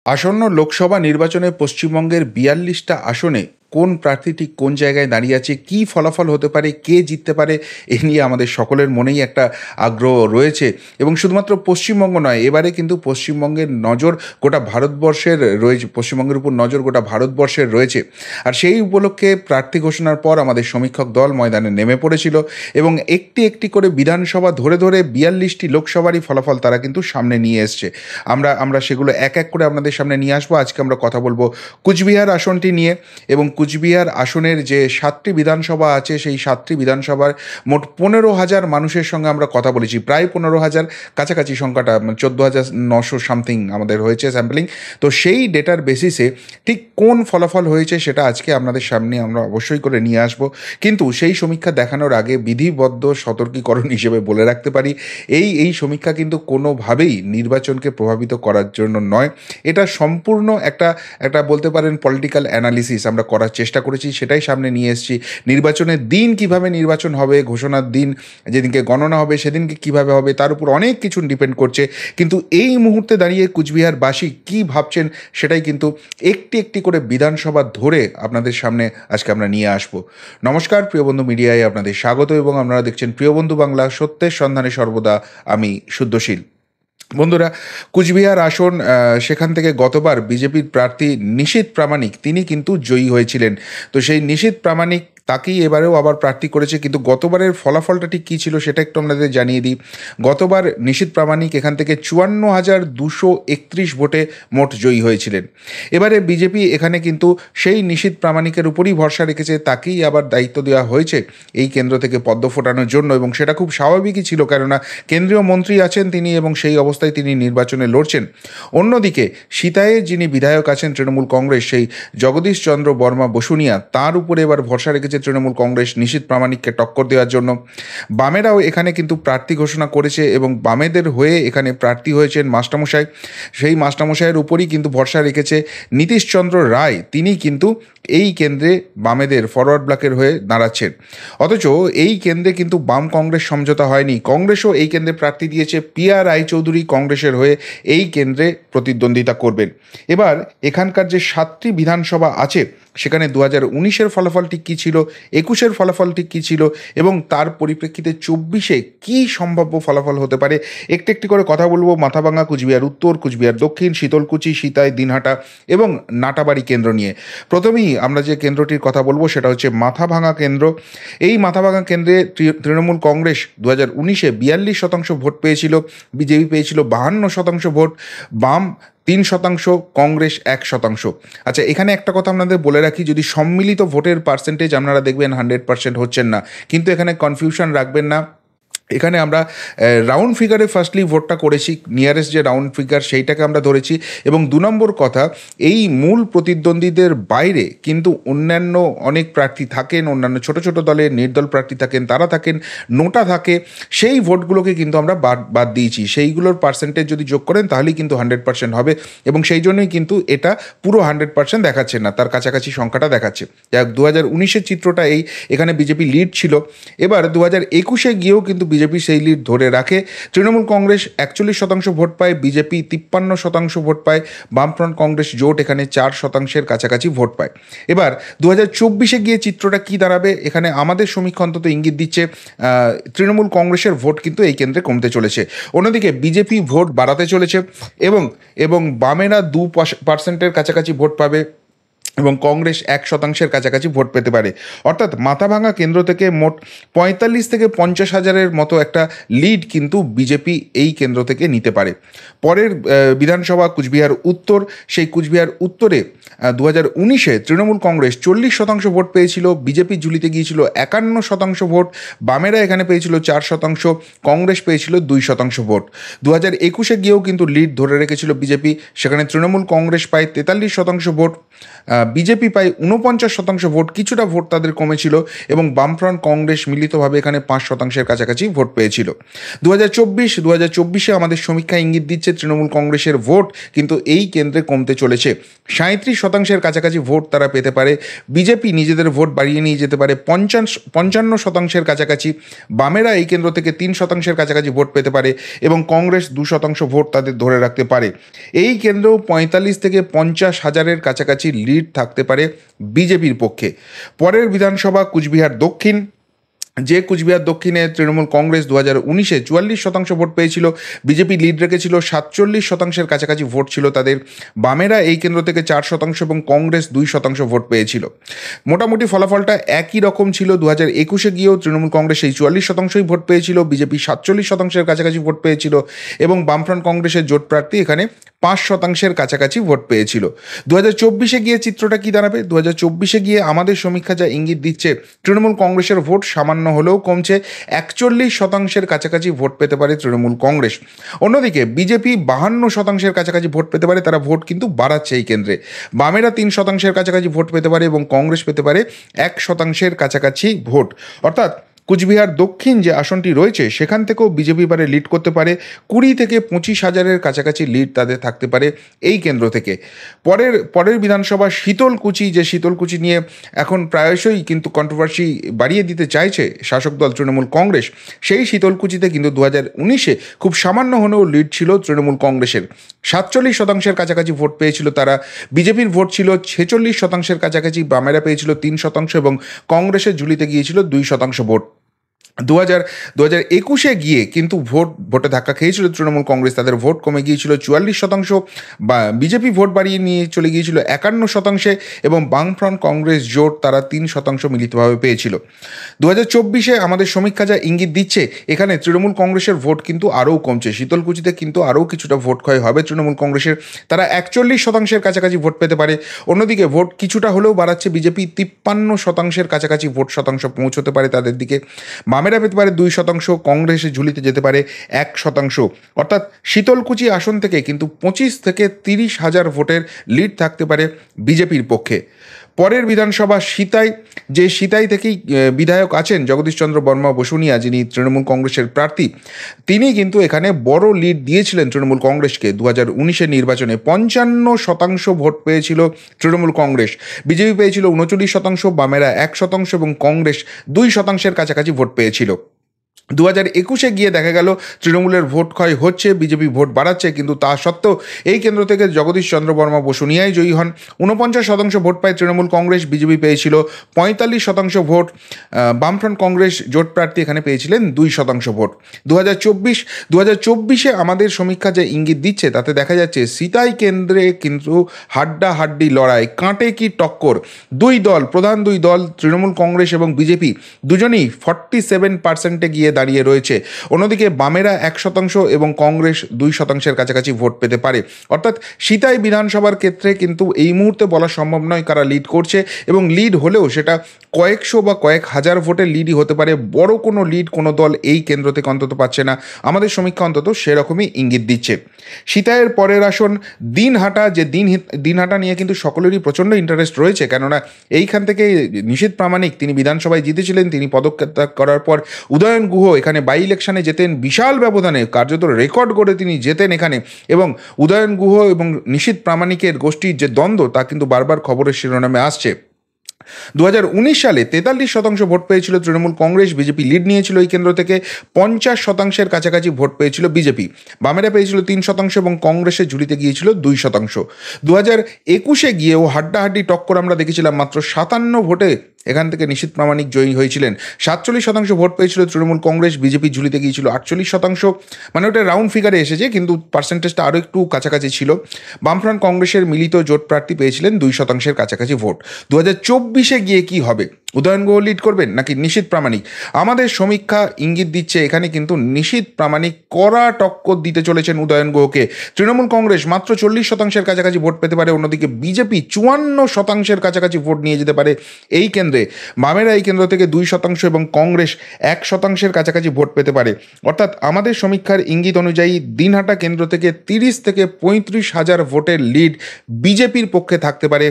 আসন্ন লোকসভা নির্বাচনে পশ্চিমবঙ্গের ৪২টা আসনে কোন প্রার্থীটি কোন জায়গায় দাঁড়িয়ে আছে, কী ফলাফল হতে পারে, কে জিততে পারে, এ নিয়ে আমাদের সকলের মনেই একটা আগ্রহ রয়েছে। এবং শুধুমাত্র পশ্চিমবঙ্গ নয়, এবারে কিন্তু পশ্চিমবঙ্গের নজর গোটা ভারতবর্ষের রয়েছে, পশ্চিমবঙ্গের উপর নজর গোটা ভারতবর্ষের রয়েছে। আর সেই উপলক্ষে প্রার্থী ঘোষণার পর আমাদের সমীক্ষক দল ময়দানে নেমে পড়েছিল এবং একটি একটি করে বিধানসভা ধরে ধরে ৪২টি লোকসভারই ফলাফল তারা কিন্তু সামনে নিয়ে এসছে। আমরা সেগুলো এক এক করে আপনাদের সামনে নিয়ে আসবো। আজকে আমরা কথা বলবো কুচবিহার আসনটি নিয়ে, এবং কুচবিহার আসনের যে ৭টি বিধানসভা আছে সেই ৭টি বিধানসভার মোট ১৫,০০০ মানুষের সঙ্গে আমরা কথা বলেছি। প্রায় ১৫,০০০ কাছাকাছি সংখ্যাটা, ১৪,৯০০ সামথিং আমাদের হয়েছে স্যাম্পলিং। তো সেই ডেটার বেসিসে ঠিক কোন ফলাফল হয়েছে সেটা আজকে আপনাদের সামনে আমরা অবশ্যই করে নিয়ে আসবো। কিন্তু সেই সমীক্ষা দেখানোর আগে বিধিবদ্ধ সতর্কীকরণ হিসেবে বলে রাখতে পারি, এই সমীক্ষা কিন্তু কোনোভাবেই নির্বাচনকে প্রভাবিত করার জন্য নয়। এটা সম্পূর্ণ একটা বলতে পারেন পলিটিক্যাল অ্যানালিসিস আমরা করার চেষ্টা করেছি, সেটাই সামনে নিয়ে এসেছি। নির্বাচনের দিন কিভাবে নির্বাচন হবে, ঘোষণার দিন যেদিনকে গণনা হবে সেদিনকে কিভাবে হবে, তার উপর অনেক কিছু ডিপেন্ড করছে। কিন্তু এই মুহূর্তে দাঁড়িয়ে কুচবিহারবাসী কী ভাবছেন সেটাই কিন্তু একটি একটি করে বিধানসভা ধরে আপনাদের সামনে আজকে আমরা নিয়ে আসব। নমস্কার, প্রিয়বন্ধু মিডিয়ায় আপনাদের স্বাগত এবং আপনারা দেখছেন প্রিয়বন্ধু বাংলা, সত্যের সন্ধানে সর্বদা আমি শুদ্ধশীল। বন্ধুরা, কুচবিহার আসন, সেখান থেকে গতবার বিজেপির প্রার্থী নিশীথ প্রামাণিক তিনি কিন্তু জয়ী হয়েছিলেন। তো সেই নিশীথ প্রামাণিক তাকেই এবারেও আবার প্রার্থী করেছে, কিন্তু গতবারের ফলাফলটা ঠিক কী ছিল সেটা একটু আপনাদের জানিয়ে দিই। গতবার নিশীথ প্রামাণিক এখান থেকে ৫৪,২৩১ ভোটে মোট জয়ী হয়েছিলেন। এবারে বিজেপি এখানে কিন্তু সেই নিশীথ প্রামাণিকের উপরই ভরসা রেখেছে, তাকেই আবার দায়িত্ব দেওয়া হয়েছে এই কেন্দ্র থেকে পদ্ম ফোটানোর জন্য, এবং সেটা খুব স্বাভাবিকই ছিল, কেননা কেন্দ্রীয় মন্ত্রী আছেন তিনি এবং সেই অবস্থায় তিনি নির্বাচনে লড়ছেন। অন্যদিকে সিতায়ে যিনি বিধায়ক আছেন তৃণমূল কংগ্রেস, সেই জগদীশ চন্দ্র বর্মা বসুনিয়া, তার উপরে এবার ভরসা রেখেছে তৃণমূল কংগ্রেস নিশীথ প্রামাণিককে টক্কর দেওয়ার জন্য। বামেরাও এখানে কিন্তু প্রার্থী ঘোষণা করেছে এবং বামেদের হয়ে এখানে প্রার্থী হয়েছেন মাস্টারমশাই। সেই মাস্টারমশাইয়ের উপরই কিন্তু ভরসা রেখেছে নীতিশচন্দ্র রায়, তিনি কিন্তু এই কেন্দ্রে বামেদের ফরওয়ার্ড ব্লকের হয়ে দাঁড়াচ্ছেন। অথচ এই কেন্দ্রে কিন্তু বাম কংগ্রেস সমঝোতা হয়নি, কংগ্রেসও এই কেন্দ্রে প্রার্থী দিয়েছে। PR রায়চৌধুরী কংগ্রেসের হয়ে এই কেন্দ্রে প্রতিদ্বন্দ্বিতা করবেন। এবার এখানকার যে 7টি বিধানসভা আছে সেখানে 2019-এর ফলাফল ঠিক কী ছিল, 21-এর ফলাফল ঠিক কী ছিল, এবং তার পরিপ্রেক্ষিতে 24-এ কী সম্ভাব্য ফলাফল হতে পারে একটি একটি করে কথা বলবো। মাথাভাঙা, কুচবিহার উত্তর, কুচবিহার দক্ষিণ, শীতলকুচি, সিতাই, দিনহাটা এবং নাটাবাড়ি কেন্দ্র নিয়ে। প্রথমেই আমরা যে কেন্দ্রটির কথা বলবো সেটা হচ্ছে মাথাভাঙা কেন্দ্র। এই মাথাভাঙা কেন্দ্রে তৃণমূল কংগ্রেস 2019-এ 42% ভোট পেয়েছিল, বিজেপি পেয়েছিল 52% ভোট, বাম 3%, কংগ্রেস 1%। আচ্ছা, এখানে একটা কথা আপনাদের বলে রাখি, যদি সম্মিলিত ভোটের পার্সেন্টেজ আপনারা দেখবেন 100% হচ্ছেন না, কিন্তু এখানে কনফিউশন রাখবেন না। এখানে আমরা রাউন্ড ফিগারে ফার্স্টলি ভোটটা করেছি, নিয়ারেস্ট যে রাউন্ড ফিগার সেইটাকে আমরা ধরেছি। এবং 2 নম্বর কথা, এই মূল প্রতিদ্বন্দ্বীদের বাইরে কিন্তু অন্যান্য অনেক প্রার্থী থাকেন, অন্যান্য ছোট ছোট দলের নির্দল প্রার্থী থাকেন, তারা থাকেন, নোটা থাকে, সেই ভোটগুলোকে কিন্তু আমরা বাদ দিয়েছি। সেইগুলোর পার্সেন্টেজ যদি যোগ করেন তাহলেই কিন্তু 100% হবে, এবং সেই জন্যই কিন্তু এটা পুরো 100% দেখাচ্ছে না, তার কাছাকাছি সংখ্যাটা দেখাচ্ছে। যাই হোক, 2019-এর চিত্রটা এখানে বিজেপি লিড ছিল। এবার 2021-এ গিয়েও কিন্তু বিজেপি সেই লিড ধরে রাখে। তৃণমূল কংগ্রেস 41% ভোট পায়, বিজেপি 53% ভোট পায়, বামফ্রন্ট কংগ্রেস জোট এখানে 4%-এর কাছাকাছি ভোট পায়। এবার 2024-এ গিয়ে চিত্রটা কি দাঁড়াবে, এখানে আমাদের সমীক্ষা অন্তত ইঙ্গিত দিচ্ছে তৃণমূল কংগ্রেসের ভোট কিন্তু এই কেন্দ্রে কমতে চলেছে। অন্যদিকে বিজেপি ভোট বাড়াতে চলেছে এবং বামেরা 2%-এর কাছাকাছি ভোট পাবে এবং কংগ্রেস 1%-এর কাছাকাছি ভোট পেতে পারে। অর্থাৎ মাথাভাঙা কেন্দ্র থেকে মোট 45 থেকে 50 হাজারের মতো একটা লিড কিন্তু বিজেপি এই কেন্দ্র থেকে নিতে পারে। পরের বিধানসভা কুচবিহার উত্তর, সেই কুচবিহার উত্তরে 2019-এ তৃণমূল কংগ্রেস 40% ভোট পেয়েছিল, বিজেপি ঝুলিতে গিয়েছিল 51% ভোট, বামেরা এখানে পেয়েছিল 4%, কংগ্রেস পেয়েছিল 2% ভোট। 2021-এ গিয়েও কিন্তু লিড ধরে রেখেছিল বিজেপি, সেখানে তৃণমূল কংগ্রেস পায় 43% ভোট, বিজেপি পায় 49% ভোট, কিছুটা ভোট তাদের কমেছিল, এবং বামফ্রন্ট কংগ্রেস মিলিতভাবে এখানে 5%-এর কাছাকাছি ভোট পেয়েছিল। 2024-এ আমাদের সমীক্ষা ইঙ্গিত দিচ্ছে তৃণমূল কংগ্রেসের ভোট কিন্তু এই কেন্দ্রে কমতে চলেছে। 37%-এর কাছাকাছি ভোট তারা পেতে পারে। বিজেপি নিজেদের ভোট বাড়িয়ে নিয়ে যেতে পারে 55%-এর কাছাকাছি। বামেরা এই কেন্দ্র থেকে 3%-এর কাছাকাছি ভোট পেতে পারে এবং কংগ্রেস 2% ভোট তাদের ধরে রাখতে পারে। এই কেন্দ্রেও 45 থেকে 50 হাজারের কাছাকাছি লিড থাকতে পারে বিজেপির পক্ষে। পরের বিধানসভা কুচবিহার দক্ষিণ, যে কুচবিহার দক্ষিণে তৃণমূল কংগ্রেস 2019-এ 44% ভোট পেয়েছিল, বিজেপি লিড রেখেছিল, 47%-এর কাছাকাছি ভোট ছিল তাদের। বামেরা এই কেন্দ্র থেকে 4% এবং কংগ্রেস 2% ভোট পেয়েছিল। মোটামুটি ফলাফলটা একই রকম ছিল। 2021-এ গিয়েও তৃণমূল কংগ্রেস এই 44%ই ভোট পেয়েছিল, বিজেপি 47%-এর কাছাকাছি ভোট পেয়েছিল এবং বামফ্রন্ট কংগ্রেসের জোট প্রার্থী এখানে 5%-এর কাছাকাছি ভোট পেয়েছিল। 2024-এ গিয়ে চিত্রটা কী দাঁড়াবে? 2024-এ গিয়ে আমাদের সমীক্ষা যা ইঙ্গিত দিচ্ছে, তৃণমূল কংগ্রেসের ভোট সামান্য হলেও কমছে, 41%-এর কাছাকাছি ভোট পেতে পারে তৃণমূল কংগ্রেস। অন্যদিকে বিজেপি 52%-এর কাছাকাছি ভোট পেতে পারে, তারা ভোট কিন্তু বাড়াচ্ছে এই কেন্দ্রে। বামেরা 3%-এর কাছাকাছি ভোট পেতে পারে এবং কংগ্রেস পেতে পারে 1%-এর কাছাকাছি ভোট। অর্থাৎ কুচবিহার দক্ষিণ যে আসনটি রয়েছে সেখান থেকেও বিজেপি পারে লিড করতে পারে, 20 থেকে 25 হাজারের কাছাকাছি লিড তাদের থাকতে পারে এই কেন্দ্র থেকে। পরের বিধানসভা শীতলকুচি, যে শীতলকুচি নিয়ে এখন প্রায়শই কিন্তু কন্ট্রোভার্সি বাড়িয়ে দিতে চাইছে শাসক দল তৃণমূল কংগ্রেস, সেই শীতলকুচিতে কিন্তু 2019-এ খুব সামান্য হলেও লিড ছিল তৃণমূল কংগ্রেসের। 47%-এর কাছাকাছি ভোট পেয়েছিল তারা, বিজেপির ভোট ছিল 46%-এর কাছাকাছি, বামেরা পেয়েছিল 3% এবং কংগ্রেসের ঝুলিতে গিয়েছিল 2% ভোট। 2021-এ গিয়ে কিন্তু ভোটে ধাক্কা খেয়েছিল তৃণমূল কংগ্রেস, তাদের ভোট কমে গিয়েছিল 44%, বা বিজেপি ভোট বাড়িয়ে নিয়ে চলে গিয়েছিল 51%, এবং বামফ্রন্ট কংগ্রেস জোট তারা 3% মিলিতভাবে পেয়েছিল। 2024-এ আমাদের সমীক্ষা যা ইঙ্গিত দিচ্ছে, এখানে তৃণমূল কংগ্রেসের ভোট কিন্তু আরও কমছে, শীতলকুচিতে কিন্তু আরও কিছুটা ভোট ক্ষয় হবে তৃণমূল কংগ্রেসের, তারা 41%-এর কাছাকাছি ভোট পেতে পারে। অন্যদিকে ভোট কিছুটা হলেও বাড়াচ্ছে বিজেপি, 53%-এর কাছাকাছি ভোট শতাংশ পৌঁছতে পারে তাদের দিকে। বামেরা পেতে পারে 2%, কংগ্রেসের ঝুলিতে যেতে পারে 1%। অর্থাৎ শীতলকুচি আসন থেকে কিন্তু 25 থেকে 30 হাজার ভোটের লিড থাকতে পারে বিজেপির পক্ষে। পরের বিধানসভা সিতাই, যে সিতাই থেকেই বিধায়ক আছেন জগদীশচন্দ্র বর্মা বসুনিয়া, যিনি তৃণমূল কংগ্রেসের প্রার্থী, তিনি কিন্তু এখানে বড় লিড দিয়েছিলেন তৃণমূল কংগ্রেসকে। 2019-এর নির্বাচনে 55% ভোট পেয়েছিল তৃণমূল কংগ্রেস, বিজেপি পেয়েছিল 39%, বামেরা 1% এবং কংগ্রেস 2%-এর কাছাকাছি ভোট পেয়েছিল। 2021-এ গিয়ে দেখা গেল তৃণমূলের ভোট ক্ষয় হচ্ছে, বিজেপি ভোট বাড়াচ্ছে, কিন্তু তা সত্ত্বেও এই কেন্দ্র থেকে জগদীশচন্দ্র বর্মা বসুনিয়াই জয়ী হন। 49% ভোট পায় তৃণমূল কংগ্রেস, বিজেপি পেয়েছিল 45% ভোট, বামফ্রন্ট কংগ্রেস জোট প্রার্থী এখানে পেয়েছিলেন 2% ভোট। 2024-এ আমাদের সমীক্ষা যে ইঙ্গিত দিচ্ছে তাতে দেখা যাচ্ছে সিতাই কেন্দ্রে কিন্তু হাড্ডাহাড্ডি লড়াই, কাঁটে কি টক্কর। প্রধান দুই দল তৃণমূল কংগ্রেস এবং বিজেপি দুজনেই 47%-এ গিয়ে দাঁড়িয়ে রয়েছে। অন্যদিকে বামেরা 1% এবং কংগ্রেস 2%-এর কাছাকাছি ভোট পেতে পারে। অর্থাৎ সিতাই বিধানসভার ক্ষেত্রে কিন্তু এই মুহূর্তে বলা সম্ভব নয় কারা লিড করছে, এবং লিড হলেও সেটা কয়েকশো বা কয়েক হাজার ভোটের লিডই হতে পারে। বড় কোনো লিড কোনো দল এই কেন্দ্র থেকে অন্তত পাচ্ছে না, আমাদের সমীক্ষা অন্তত সেরকমই ইঙ্গিত দিচ্ছে। সিতাইয়ের পরের আসন দিনহাটা, যে দিনহাটা নিয়ে কিন্তু সকলেরই প্রচণ্ড ইন্টারেস্ট রয়েছে, কেননা এইখান থেকে নিশীথ প্রামাণিক, তিনি বিধানসভায় জিতেছিলেন, তিনি পদত্যাগ করার পর উদয়ন গুহ এখানে বাই ইলেকশনে জেতেন, বিশাল ব্যবধানে, কার্যত রেকর্ড করে তিনি জেতেন এখানে, এবং উদয়ন গুহ এবং নিশীথ প্রামাণিকের গোষ্ঠীর যে দ্বন্দ্ব তা কিন্তু বারবার খবরের শিরোনামে আসছে। 2019 সালে 43% ভোট পেয়েছিল তৃণমূল কংগ্রেস, বিজেপি লিড নিয়েছিল এই কেন্দ্র থেকে। 50%-এর কাছাকাছি ভোট পেয়েছিল বিজেপি, বামেরা পেয়েছিল 3% এবং কংগ্রেসের ঝুলিতে গিয়েছিল 2%। 2021-এ গিয়েও হাড্ডাহাড্ডি টক্কর আমরা দেখেছিলাম, মাত্র 57 ভোটে এখান থেকে নিশীথ প্রামাণিক জয়ী হয়েছিলেন। 47% ভোট পেয়েছিল তৃণমূল কংগ্রেস, বিজেপি ঝুলিতে গিয়েছিল 48%, মানে ওটা রাউন্ড ফিগারে এসেছে কিন্তু পার্সেন্টেজটা আরও একটু কাছাকাছি ছিল। বামফ্রন্ট কংগ্রেসের মিলিত জোট প্রার্থী পেয়েছিলেন 2%-এর কাছাকাছি ভোট। 2024-এ গিয়ে কি হবে উদয়ন গুহ লিড করবেন নাকি নিশীথ প্রামাণিক? আমাদের সমীক্ষা ইঙ্গিত দিচ্ছে এখানে কিন্তু নিশীথ প্রামাণিক কড়া টক্কর দিতে চলেছেন উদয়ন গুহকে। তৃণমূল কংগ্রেস মাত্র 40% কাছাকাছি ভোট পেতে পারে, অন্যদিকে বিজেপি 54% কাছাকাছি ভোট নিয়ে যেতে পারে এই কেন্দ্রে। বামেরা এই কেন্দ্র থেকে 2% এবং কংগ্রেস 1% কাছাকাছি ভোট পেতে পারে। অর্থাৎ আমাদের সমীক্ষার ইঙ্গিত অনুযায়ী দিনহাটা কেন্দ্র থেকে 30 থেকে 35,000 ভোটের লিড বিজেপির পক্ষে থাকতে পারে।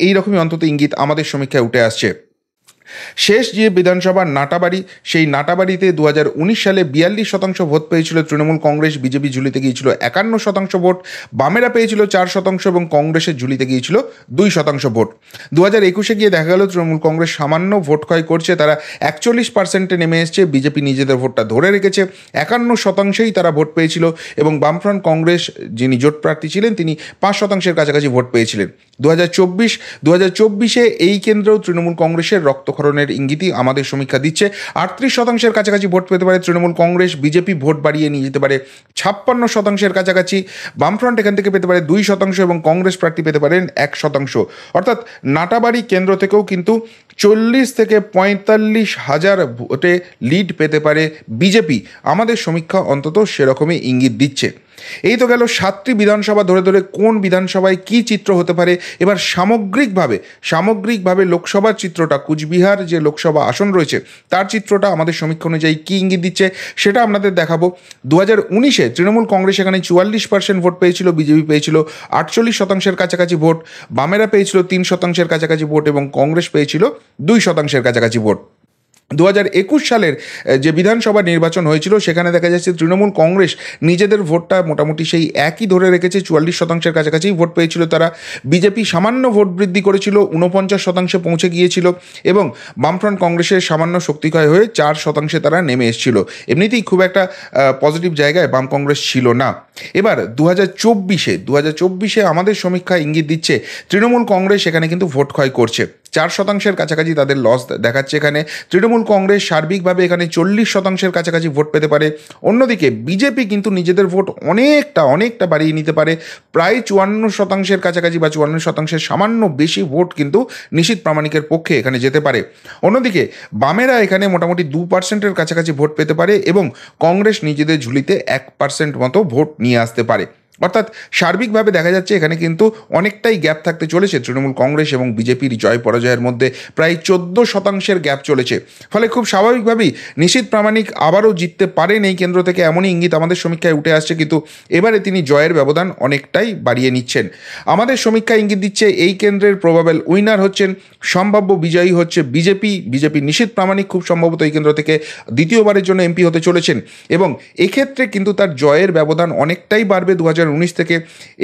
এইরকমই অন্তত ইঙ্গিত আমাদের সমীক্ষায় উঠে আসছে। শেষ যে বিধানসভা নাটাবাড়ি, সেই নাটাবাড়িতে 2019 সালে 42% ভোট পেয়েছিল তৃণমূল কংগ্রেস, বিজেপি ঝুলিতে গিয়েছিল 51% ভোট, বামেরা পেয়েছিল 4% এবং কংগ্রেসের ঝুলিতে গিয়েছিল 2% ভোট। 2021-এ গিয়ে দেখা গেল তৃণমূল কংগ্রেস সামান্য ভোট ক্ষয় করছে, তারা 41%-এ নেমে এসছে, বিজেপি নিজেদের ভোটটা ধরে রেখেছে, 51%-এই তারা ভোট পেয়েছিল এবং বামফ্রন্ট কংগ্রেস যিনি জোট প্রার্থী ছিলেন তিনি 5%-এর কাছাকাছি ভোট পেয়েছিলেন। 2024-এ এই কেন্দ্রেও তৃণমূল কংগ্রেসের রক্তক্ষরণের ইঙ্গিতই আমাদের সমীক্ষা দিচ্ছে। 38%-এর কাছাকাছি ভোট পেতে পারে তৃণমূল কংগ্রেস, বিজেপি ভোট বাড়িয়ে নিয়ে যেতে পারে 56%-এর কাছাকাছি, বামফ্রন্ট এখান থেকে পেতে পারে 2% এবং কংগ্রেস প্রার্থী পেতে পারেন 1%। অর্থাৎ নাটাবাড়ি কেন্দ্র থেকেও কিন্তু 40 থেকে 45,000 ভোটে লিড পেতে পারে বিজেপি। আমাদের সমীক্ষা অন্তত সেরকমই ইঙ্গিত দিচ্ছে। এই তো গেল 7টি বিধানসভা ধরে ধরে কোন বিধানসভায় কি চিত্র হতে পারে। এবার সামগ্রিকভাবে লোকসভার চিত্রটা, কুচবিহার যে লোকসভা আসন রয়েছে তার চিত্রটা আমাদের সমীক্ষা অনুযায়ী কী ইঙ্গিত দিচ্ছে সেটা আপনাদের দেখাবো। 2019-এ তৃণমূল কংগ্রেস এখানে 44% ভোট পেয়েছিল, বিজেপি পেয়েছিল 48%-এর কাছাকাছি ভোট, বামেরা পেয়েছিল 3%-এর কাছাকাছি ভোট এবং কংগ্রেস পেয়েছিল 2%-এর কাছাকাছি ভোট। 2021 সালের যে বিধানসভা নির্বাচন হয়েছিল সেখানে দেখা যাচ্ছে তৃণমূল কংগ্রেস নিজেদের ভোটটা মোটামুটি সেই একই ধরে রেখেছে, 44%-এর কাছাকাছি ভোট পেয়েছিল তারা। বিজেপি সামান্য ভোট বৃদ্ধি করেছিল, 49% পৌঁছে গিয়েছিল এবং বামফ্রন্ট কংগ্রেসের সামান্য শক্তিক্ষয় হয়ে 4%-এ তারা নেমে এসেছিল। এমনিতেই খুব একটা পজিটিভ জায়গায় বাম কংগ্রেস ছিল না। এবার 2024-এ আমাদের সমীক্ষা ইঙ্গিত দিচ্ছে তৃণমূল কংগ্রেস এখানে কিন্তু ভোট ক্ষয় করছে, 4%-এর কাছাকাছি তাদের লস দেখাচ্ছে এখানে। তৃণমূল কংগ্রেস সার্বিকভাবে এখানে 40%-এর কাছাকাছি ভোট পেতে পারে। অন্যদিকে বিজেপি কিন্তু নিজেদের ভোট অনেকটা বাড়িয়ে নিতে পারে, প্রায় 54%-এর কাছাকাছি বা 54%-এর সামান্য বেশি ভোট কিন্তু নিশীথ প্রামাণিকের পক্ষে এখানে যেতে পারে। অন্যদিকে বামেরা এখানে মোটামুটি 2%-এর কাছাকাছি ভোট পেতে পারে এবং কংগ্রেস নিজেদের ঝুলিতে 1% মতো ভোট নিয়ে আসতে পারে। অর্থাৎ সার্বিকভাবে দেখা যাচ্ছে এখানে কিন্তু অনেকটাই গ্যাপ থাকতে চলেছে তৃণমূল কংগ্রেস এবং বিজেপির জয় পরাজয়ের মধ্যে, প্রায় 14%-এর গ্যাপ চলেছে। ফলে খুব স্বাভাবিকভাবেই নিশীথ প্রামাণিক আবারও জিততে পারেন এই কেন্দ্র থেকে, এমনই ইঙ্গিত আমাদের সমীক্ষায় উঠে আসছে, কিন্তু এবারে তিনি জয়ের ব্যবধান অনেকটাই বাড়িয়ে নিচ্ছেন। আমাদের সমীক্ষা ইঙ্গিত দিচ্ছে এই কেন্দ্রের প্রবাবেল উইনার হচ্ছেন, সম্ভাব্য বিজয়ী হচ্ছে বিজেপি নিশীথ প্রামাণিক খুব সম্ভবত এই কেন্দ্র থেকে দ্বিতীয়বারের জন্য এমপি হতে চলেছেন এবং এক্ষেত্রে কিন্তু তার জয়ের ব্যবধান অনেকটাই বাড়বে 2019 থেকে।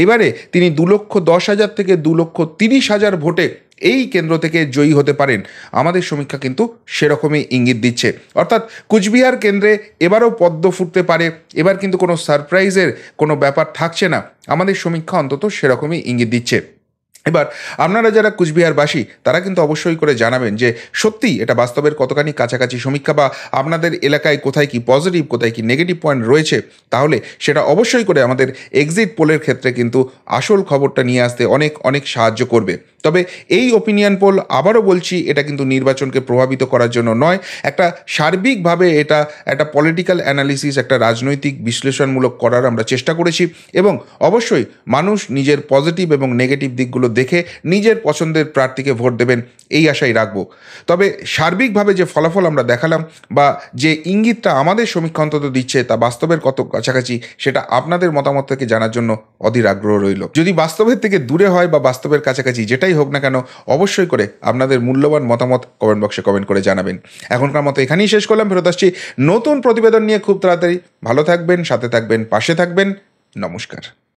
এবারে তিনি 2,10,000 থেকে 2,30,000 ভোটে এই কেন্দ্র থেকে জয়ী হতে পারেন। আমাদের সমীক্ষা কিন্তু সেরকমই ইঙ্গিত দিচ্ছে। অর্থাৎ কুচবিহার কেন্দ্রে এবারও পদ্ম ফুটতে পারে, এবার কিন্তু কোনো সারপ্রাইজের কোনো ব্যাপার থাকছে না, আমাদের সমীক্ষা অন্তত সেরকমই ইঙ্গিত দিচ্ছে। এবার আপনারা যারা কুচবিহারবাসী তারা কিন্তু অবশ্যই করে জানাবেন যে সত্যিই এটা বাস্তবের কতখানি কাছাকাছি সমীক্ষা, বা আপনাদের এলাকায় কোথায় কি পজিটিভ কোথায় কি নেগেটিভ পয়েন্ট রয়েছে, তাহলে সেটা অবশ্যই করে আমাদের এক্সিট পোলের ক্ষেত্রে কিন্তু আসল খবরটা নিয়ে আসতে অনেক সাহায্য করবে। তবে এই ওপিনিয়ন পোল, আবারও বলছি, এটা কিন্তু নির্বাচনকে প্রভাবিত করার জন্য নয়, একটা সার্বিকভাবে এটা একটা পলিটিক্যাল অ্যানালিসিস, একটা রাজনৈতিক বিশ্লেষণমূলক করার আমরা চেষ্টা করেছি এবং অবশ্যই মানুষ নিজের পজিটিভ এবং নেগেটিভ দিকগুলো দেখে নিজের পছন্দের প্রার্থীকে ভোট দেবেন এই আশাই রাখবো। তবে সার্বিকভাবে যে ফলাফল আমরা দেখালাম বা যে ইঙ্গিতটা আমাদের সমীক্ষা অন্তত দিচ্ছে তা বাস্তবের কত কাছাকাছি সেটা আপনাদের মতামত থেকে জানার জন্য অধীর আগ্রহ রইল। যদি বাস্তবের থেকে দূরে হয় বা বাস্তবের কাছাকাছি যেটাই হোক না কেন, অবশ্যই করে আপনাদের মূল্যবান মতামত কমেন্ট বক্সে কমেন্ট করে জানাবেন। এখনকার মতো এখানেই শেষ করলাম, ফেরত আসছি নতুন প্রতিবেদন নিয়ে খুব তাড়াতাড়ি। ভালো থাকবেন, সাথে থাকবেন, পাশে থাকবেন। নমস্কার।